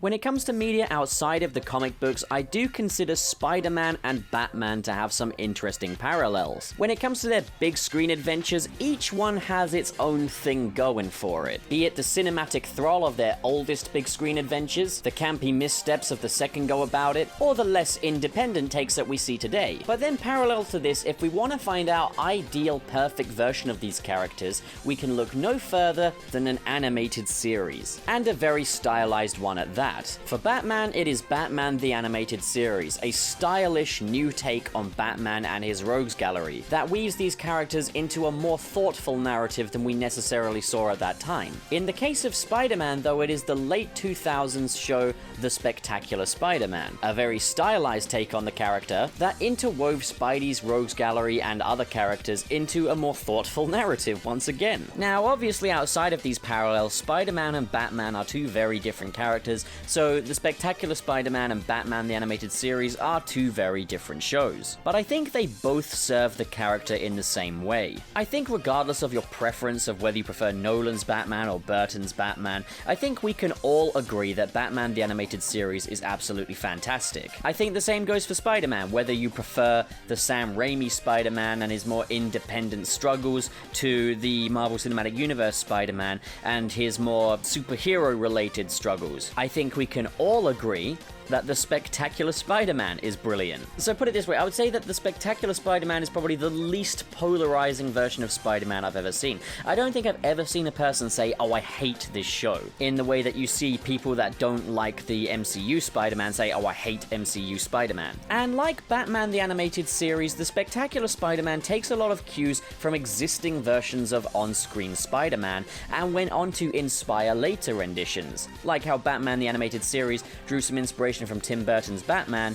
When it comes to media outside of the comic books, I do consider Spider-Man and Batman to have some interesting parallels. When it comes to their big screen adventures, each one has its own thing going for it. Be it the cinematic thrall of their oldest big screen adventures, the campy missteps of the second go about it, or the less independent takes that we see today. But then parallel to this, if we want to find our ideal perfect version of these characters, we can look no further than an animated series. And a very stylized one at that. For Batman, it is Batman the Animated Series, a stylish new take on Batman and his rogues gallery that weaves these characters into a more thoughtful narrative than we necessarily saw at that time. In the case of Spider-Man, though, it is the late 2000s show The Spectacular Spider-Man, a very stylized take on the character that interwove Spidey's rogues gallery and other characters into a more thoughtful narrative once again. Now, obviously outside of these parallels, Spider-Man and Batman are two very different characters, so The Spectacular Spider-Man and Batman the Animated Series are two very different shows. But I think they both serve the character in the same way. I think regardless of your preference of whether you prefer Nolan's Batman or Burton's Batman, I think we can all agree that Batman the Animated Series is absolutely fantastic. I think the same goes for Spider-Man, whether you prefer the Sam Raimi Spider-Man and his more independent struggles to the Marvel Cinematic Universe Spider-Man and his more superhero-related struggles. I think we can all agree that The Spectacular Spider-Man is brilliant. So put it this way, I would say that The Spectacular Spider-Man is probably the least polarizing version of Spider-Man I've ever seen. I don't think I've ever seen a person say, oh, I hate this show, in the way that you see people that don't like the MCU Spider-Man say, oh, I hate MCU Spider-Man. And like Batman the Animated Series, The Spectacular Spider-Man takes a lot of cues from existing versions of on-screen Spider-Man and went on to inspire later renditions. Like how Batman the Animated Series drew some inspiration from Tim Burton's Batman,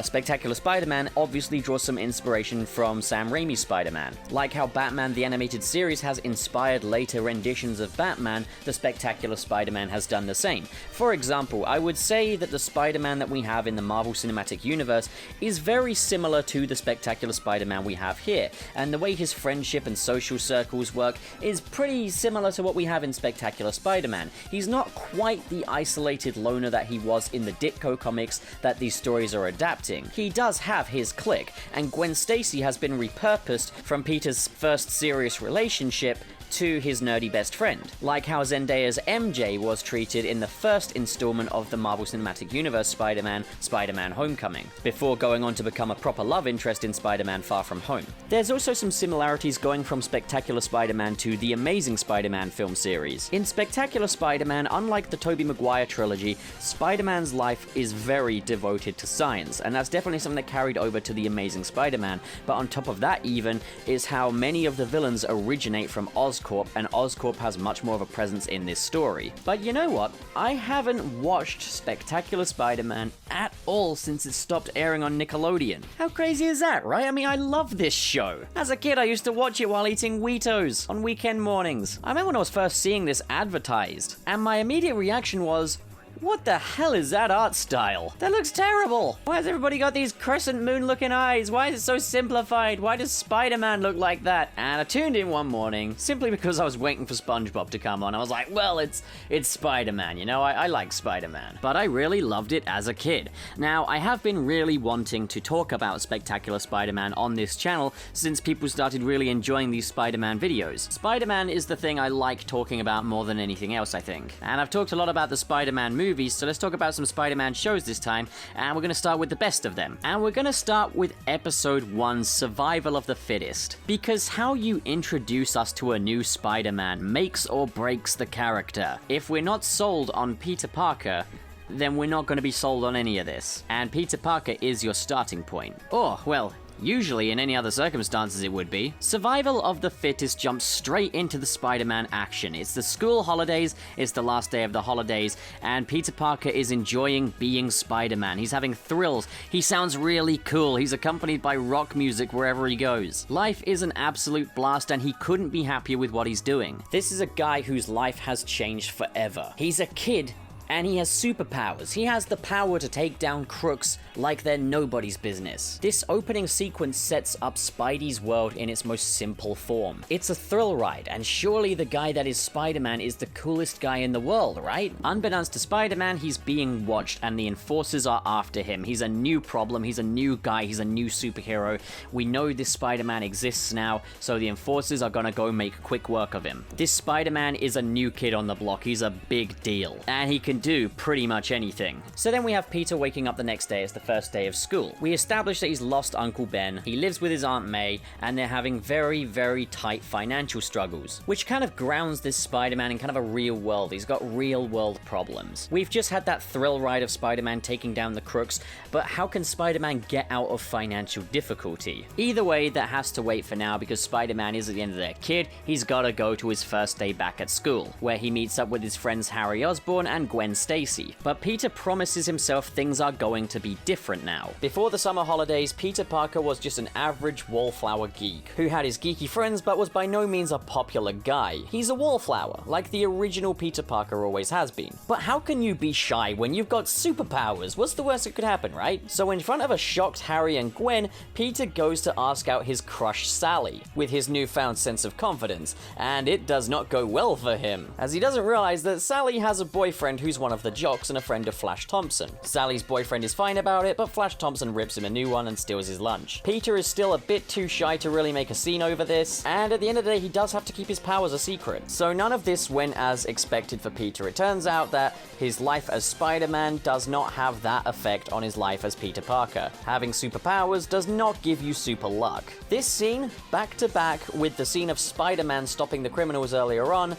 Spectacular Spider-Man obviously draws some inspiration from Sam Raimi's Spider-Man. Like how Batman the Animated Series has inspired later renditions of Batman, the Spectacular Spider-Man has done the same. For example, I would say that the Spider-Man that we have in the Marvel Cinematic Universe is very similar to the Spectacular Spider-Man we have here, and the way his friendship and social circles work is pretty similar to what we have in Spectacular Spider-Man. He's not quite the isolated loner that he was in the Ditko comics that these stories are adapting. He does have his clique, and Gwen Stacy has been repurposed from Peter's first serious relationship to his nerdy best friend, like how Zendaya's MJ was treated in the first installment of the Marvel Cinematic Universe Spider-Man, Spider-Man Homecoming, before going on to become a proper love interest in Spider-Man Far From Home. There's also some similarities going from Spectacular Spider-Man to the Amazing Spider-Man film series. In Spectacular Spider-Man, unlike the Tobey Maguire trilogy, Spider-Man's life is very devoted to science, and that's definitely something that carried over to the Amazing Spider-Man, but on top of that even, is how many of the villains originate from Oscorp, and Oscorp has much more of a presence in this story. But you know what? I haven't watched Spectacular Spider-Man at all since it stopped airing on Nickelodeon. How crazy is that, right? I mean, I love this show. As a kid, I used to watch it while eating Wheatos on weekend mornings. I remember when I was first seeing this advertised, and my immediate reaction was, what the hell is that art style? That looks terrible! Why has everybody got these crescent moon looking eyes? Why is it so simplified? Why does Spider-Man look like that? And I tuned in one morning, simply because I was waiting for SpongeBob to come on. I was like, well, it's Spider-Man, you know, I like Spider-Man. But I really loved it as a kid. Now, I have been really wanting to talk about Spectacular Spider-Man on this channel since people started really enjoying these Spider-Man videos. Spider-Man is the thing I like talking about more than anything else, I think. And I've talked a lot about the Spider-Man movies, so let's talk about some Spider-Man shows this time, and we're going to start with the best of them. And we're going to start with Episode 1, Survival of the Fittest, because how you introduce us to a new Spider-Man makes or breaks the character. If we're not sold on Peter Parker, then we're not going to be sold on any of this. And Peter Parker is your starting point. Or, well, usually in any other circumstances it would be. Survival of the Fittest jumps straight into the Spider-Man action. It's the school holidays, it's the last day of the holidays, and Peter Parker is enjoying being Spider-Man. He's having thrills, he sounds really cool, he's accompanied by rock music wherever he goes. Life is an absolute blast and he couldn't be happier with what he's doing. This is a guy whose life has changed forever. He's a kid, And he has superpowers. He has the power to take down crooks like they're nobody's business. This opening sequence sets up Spidey's world in its most simple form. It's a thrill ride, and surely the guy that is Spider-Man is the coolest guy in the world, right? Unbeknownst to Spider-Man, he's being watched and the enforcers are after him. He's a new problem, he's a new guy, he's a new superhero. We know this Spider-Man exists now, so the enforcers are gonna go make quick work of him. This Spider-Man is a new kid on the block, he's a big deal, and he can do pretty much anything. So then we have Peter waking up the next day as the first day of school. We establish that he's lost Uncle Ben, he lives with his Aunt May, and they're having very, very tight financial struggles, which kind of grounds this Spider-Man in kind of a real world. He's got real world problems. We've just had that thrill ride of Spider-Man taking down the crooks, but how can Spider-Man get out of financial difficulty? Either way, that has to wait for now because Spider-Man is at the end of their kid. He's gotta go to his first day back at school, where he meets up with his friends Harry Osborn and Gwen Stacy. But Peter promises himself things are going to be different now. Before the summer holidays, Peter Parker was just an average wallflower geek, who had his geeky friends but was by no means a popular guy. He's a wallflower, like the original Peter Parker always has been. But how can you be shy when you've got superpowers? What's the worst that could happen, right? So in front of a shocked Harry and Gwen, Peter goes to ask out his crush Sally, with his newfound sense of confidence, and it does not go well for him, as he doesn't realize that Sally has a boyfriend who's one of the jocks and a friend of Flash Thompson. Sally's boyfriend is fine about it, but Flash Thompson rips him a new one and steals his lunch. Peter is still a bit too shy to really make a scene over this, and at the end of the day, he does have to keep his powers a secret. So none of this went as expected for Peter. It turns out that his life as Spider-Man does not have that effect on his life as Peter Parker. Having superpowers does not give you super luck. This scene, back to back with the scene of Spider-Man stopping the criminals earlier on,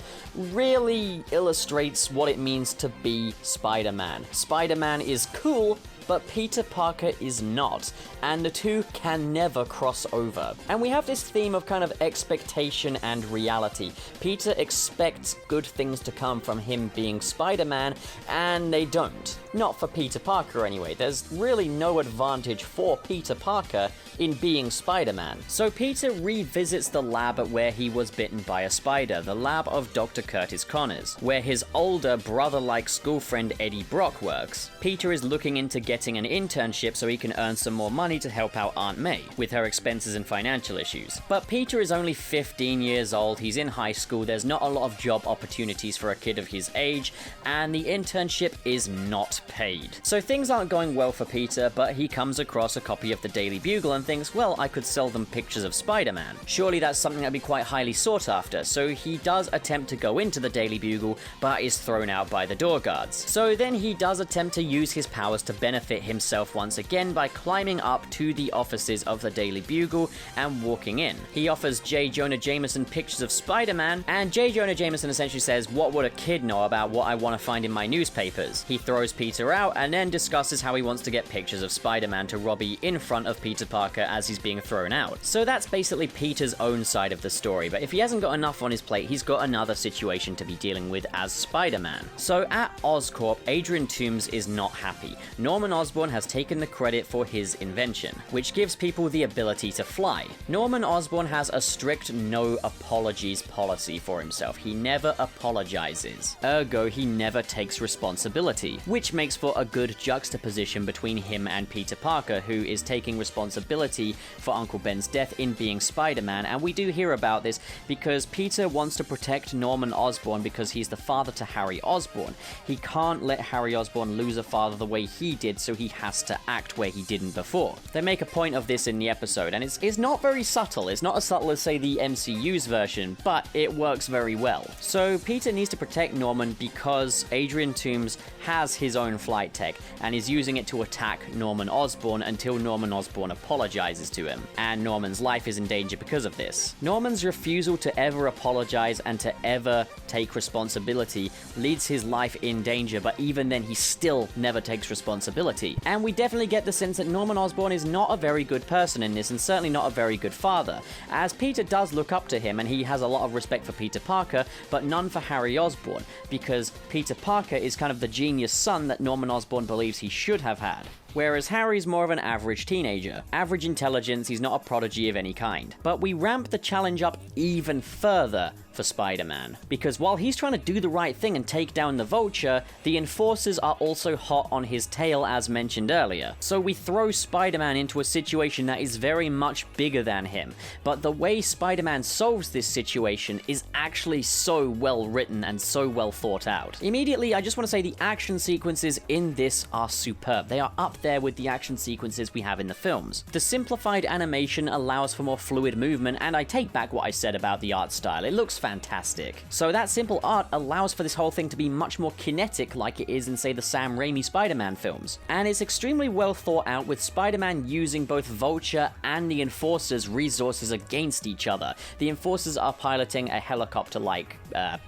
really illustrates what it means to be Spider-Man. Spider-Man is cool, but Peter Parker is not, and the two can never cross over. And we have this theme of kind of expectation and reality. Peter expects good things to come from him being Spider-Man, and they don't. Not for Peter Parker anyway. There's really no advantage for Peter Parker in being Spider-Man. So Peter revisits the lab at where he was bitten by a spider, the lab of Dr. Curtis Connors, where his older brother-like school friend Eddie Brock works. Peter is looking into getting an internship so he can earn some more money to help out Aunt May with her expenses and financial issues. But Peter is only 15 years old, he's in high school, there's not a lot of job opportunities for a kid of his age, and the internship is not paid. So things aren't going well for Peter, but he comes across a copy of the Daily Bugle and thinks, well, I could sell them pictures of Spider-Man. Surely that's something that'd be quite highly sought after, so he does attempt to go into the Daily Bugle, but is thrown out by the door guards. So then he does attempt to use his powers to benefit himself once again by climbing up to the offices of the Daily Bugle and walking in. He offers J. Jonah Jameson pictures of Spider-Man, and J. Jonah Jameson essentially says, what would a kid know about what I want to find in my newspapers? He throws Peter out and then discusses how he wants to get pictures of Spider-Man to Robbie in front of Peter Parker as he's being thrown out. So that's basically Peter's own side of the story, but if he hasn't got enough on his plate, he's got another situation to be dealing with as Spider-Man. So at Oscorp, Adrian Toomes is not happy. Norman Osborn has taken the credit for his invention, which gives people the ability to fly. Norman Osborn has a strict no apologies policy for himself. He never apologizes. Ergo, he never takes responsibility, which makes for a good juxtaposition between him and Peter Parker, who is taking responsibility for Uncle Ben's death in being Spider-Man, and we do hear about this because Peter wants to protect Norman Osborn because he's the father to Harry Osborn. He can't let Harry Osborn lose a father the way he did, so he has to act where he didn't before. They make a point of this in the episode, and it's not very subtle. It's not as subtle as, say, the MCU's version, but it works very well. So Peter needs to protect Norman because Adrian Toomes has his own flight tech and is using it to attack Norman Osborn until Norman Osborn apologizes to him, and Norman's life is in danger because of this. Norman's refusal to ever apologize and to ever take responsibility leads his life in danger, but even then he still never takes responsibility. And we definitely get the sense that Norman Osborn is not a very good person in this, and certainly not a very good father, as Peter does look up to him and he has a lot of respect for Peter Parker, but none for Harry Osborn, because Peter Parker is kind of the genius son that Norman Osborn believes he should have had. whereas Harry's more of an average teenager. Average intelligence, he's not a prodigy of any kind. But we ramp the challenge up even further for Spider-Man, because while he's trying to do the right thing and take down the Vulture, the enforcers are also hot on his tail, as mentioned earlier. So we throw Spider-Man into a situation that is very much bigger than him, but the way Spider-Man solves this situation is actually so well written and so well thought out. Immediately, I just want to say the action sequences in this are superb. They are up there with the action sequences we have in the films. The simplified animation allows for more fluid movement, and I take back what I said about the art style. It looks fantastic. So that simple art allows for this whole thing to be much more kinetic like it is in, say, the Sam Raimi Spider-Man films. And it's extremely well thought out, with Spider-Man using both Vulture and the Enforcer's resources against each other. The Enforcers are piloting a helicopter-like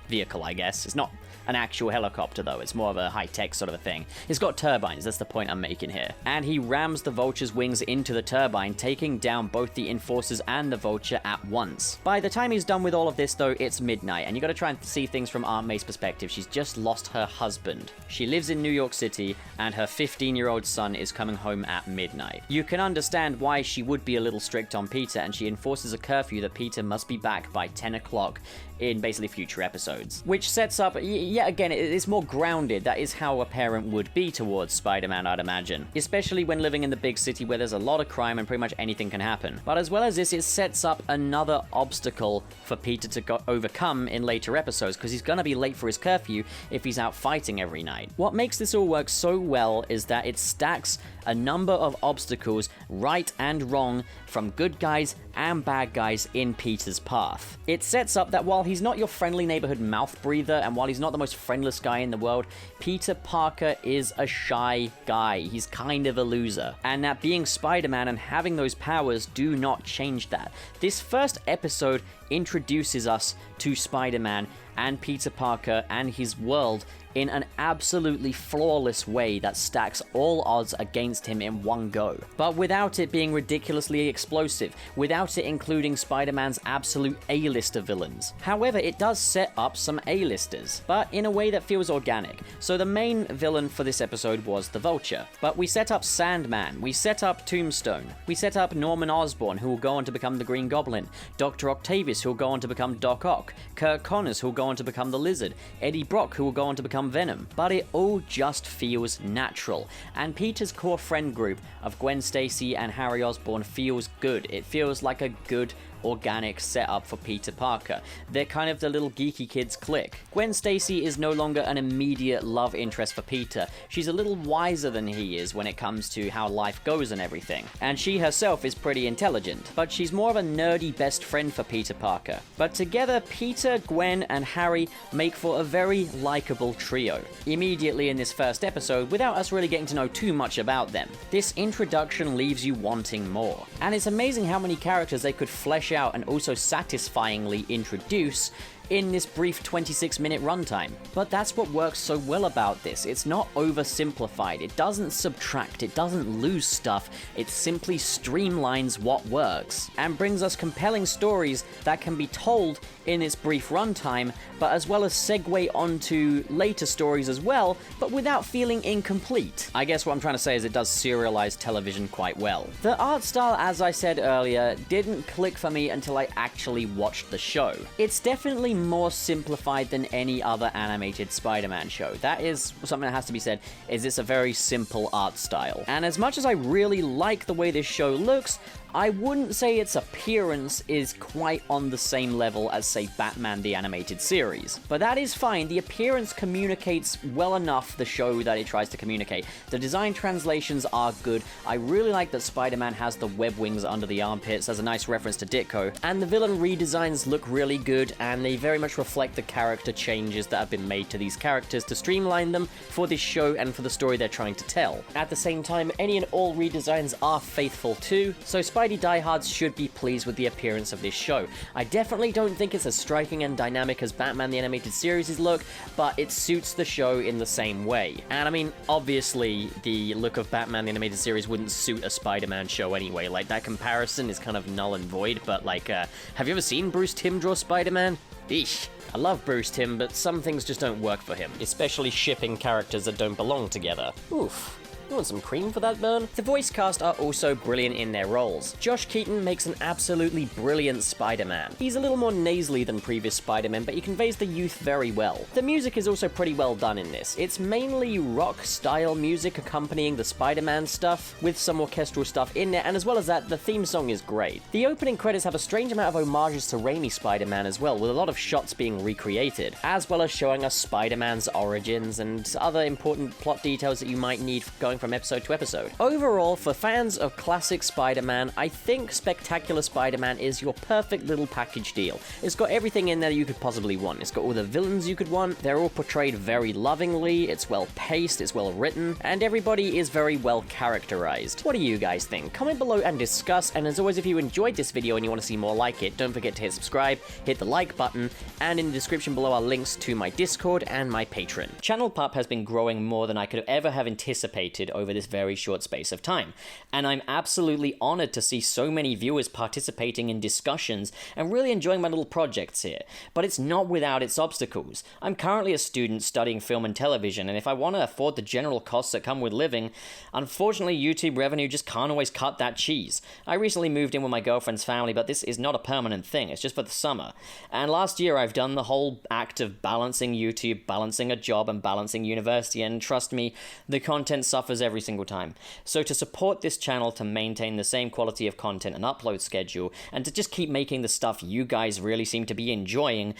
vehicle, I guess. It's not an actual helicopter, though. It's more of a high-tech sort of a thing. It's got turbines, that's the point I'm making here. And he rams the Vulture's wings into the turbine, taking down both the Enforcers and the Vulture at once. By the time he's done with all of this, though, it's midnight, and you gotta try and see things from Aunt May's perspective. She's just lost her husband. She lives in New York City, and her 15-year-old son is coming home at midnight. You can understand why she would be a little strict on Peter, and she enforces a curfew that Peter must be back by 10 o'clock in basically future episodes. Which sets up, yet again, it's more grounded. That is how a parent would be towards Spider-Man, I'd imagine. Especially when living in the big city where there's a lot of crime and pretty much anything can happen. But as well as this, it sets up another obstacle for Peter to overcome in later episodes, because he's gonna be late for his curfew if he's out fighting every night. What makes this all work so well is that it stacks a number of obstacles, right and wrong, from good guys and bad guys in Peter's path. It sets up that while he's not your friendly neighborhood mouth breather, and while he's not the most friendless guy in the world, Peter Parker is a shy guy. He's kind of a loser. And that being Spider-Man and having those powers do not change that. This first episode introduces us to Spider-Man and Peter Parker and his world in an absolutely flawless way that stacks all odds against him in one go. But without it being ridiculously explosive, without it including Spider-Man's absolute A-lister villains. However, it does set up some A-listers, but in a way that feels organic. So the main villain for this episode was the Vulture. But we set up Sandman, we set up Tombstone, we set up Norman Osborn, who will go on to become the Green Goblin, Dr. Octavius, who will go on to become Doc Ock, Kirk Connors, who will go on to become the Lizard, Eddie Brock, who will go on to become Venom, but it all just feels natural. And Peter's core friend group of Gwen Stacy and Harry Osborn feels good. It feels like a good organic setup for Peter Parker. They're kind of the little geeky kids clique. Gwen Stacy is no longer an immediate love interest for Peter. She's a little wiser than he is when it comes to how life goes and everything. And she herself is pretty intelligent, but she's more of a nerdy best friend for Peter Parker. But together, Peter, Gwen, and Harry make for a very likable trio. Immediately in this first episode, without us really getting to know too much about them. This introduction leaves you wanting more. And it's amazing how many characters they could flesh out and also satisfyingly introduce in this brief 26-minute runtime. But that's what works so well about this. It's not oversimplified, it doesn't subtract, it doesn't lose stuff, it simply streamlines what works, and brings us compelling stories that can be told in its brief runtime, but as well as segue onto later stories as well, but without feeling incomplete. I guess what I'm trying to say is it does serialize television quite well. The art style, as I said earlier, didn't click for me until I actually watched the show. It's definitely more simplified than any other animated Spider-Man show. That is something that has to be said, is it's a very simple art style. And as much as I really like the way this show looks, I wouldn't say its appearance is quite on the same level as, say, Batman the Animated Series. But that is fine, the appearance communicates well enough the show that it tries to communicate. The design translations are good. I really like that Spider-Man has the web wings under the armpits as a nice reference to Ditko. And the villain redesigns look really good, and they very much reflect the character changes that have been made to these characters to streamline them for this show and for the story they're trying to tell. At the same time, any and all redesigns are faithful too, so Spidey diehards should be pleased with the appearance of this show. I definitely don't think it's as striking and dynamic as Batman the Animated Series' look, but it suits the show in the same way. And I mean, obviously, the look of Batman the Animated Series wouldn't suit a Spider-Man show anyway. Like, that comparison is kind of null and void, but like, have you ever seen Bruce Timm draw Spider-Man? Eesh. I love Bruce Timm, but some things just don't work for him, especially shipping characters that don't belong together. Oof. You want some cream for that burn? The voice cast are also brilliant in their roles. Josh Keaton makes an absolutely brilliant Spider-Man. He's a little more nasally than previous Spider-Man, but he conveys the youth very well. The music is also pretty well done in this. It's mainly rock-style music accompanying the Spider-Man stuff, with some orchestral stuff in there, and as well as that, the theme song is great. The opening credits have a strange amount of homages to Raimi Spider-Man as well, with a lot of shots being recreated, as well as showing us Spider-Man's origins and other important plot details that you might need going from episode to episode. Overall, for fans of classic Spider-Man, I think Spectacular Spider-Man is your perfect little package deal. It's got everything in there you could possibly want. It's got all the villains you could want, they're all portrayed very lovingly, it's well paced, it's well written, and everybody is very well characterized. What do you guys think? Comment below and discuss, and as always, if you enjoyed this video and you want to see more like it, don't forget to hit subscribe, hit the like button, and in the description below are links to my Discord and my Patreon. Channel Pup has been growing more than I could ever have anticipated over this very short space of time, and I'm absolutely honored to see so many viewers participating in discussions and really enjoying my little projects here, but it's not without its obstacles. I'm currently a student studying film and television, and if I want to afford the general costs that come with living, unfortunately YouTube revenue just can't always cut that cheese. I recently moved in with my girlfriend's family, but this is not a permanent thing, it's just for the summer, and last year I've done the whole act of balancing YouTube, balancing a job, and balancing university, and trust me, the content suffers every single time. So to support this channel to maintain the same quality of content and upload schedule, and to just keep making the stuff you guys really seem to be enjoying,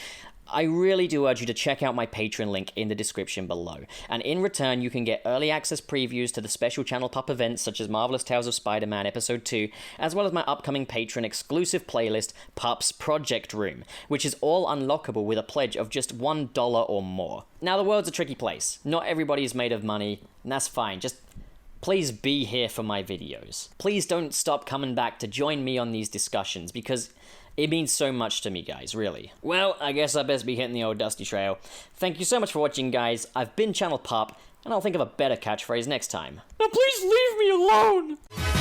I really do urge you to check out my Patreon link in the description below, and in return you can get early access previews to the special Channel Pup events such as Marvelous Tales of Spider-Man Episode 2, as well as my upcoming Patreon exclusive playlist, Pup's Project Room, which is all unlockable with a pledge of just $1 or more. Now the world's a tricky place, not everybody is made of money, and that's fine, just please be here for my videos. Please don't stop coming back to join me on these discussions, because it means so much to me, guys, really. Well, I guess I best be hitting the old dusty trail. Thank you so much for watching, guys. I've been Channel Pup, and I'll think of a better catchphrase next time. Now please leave me alone!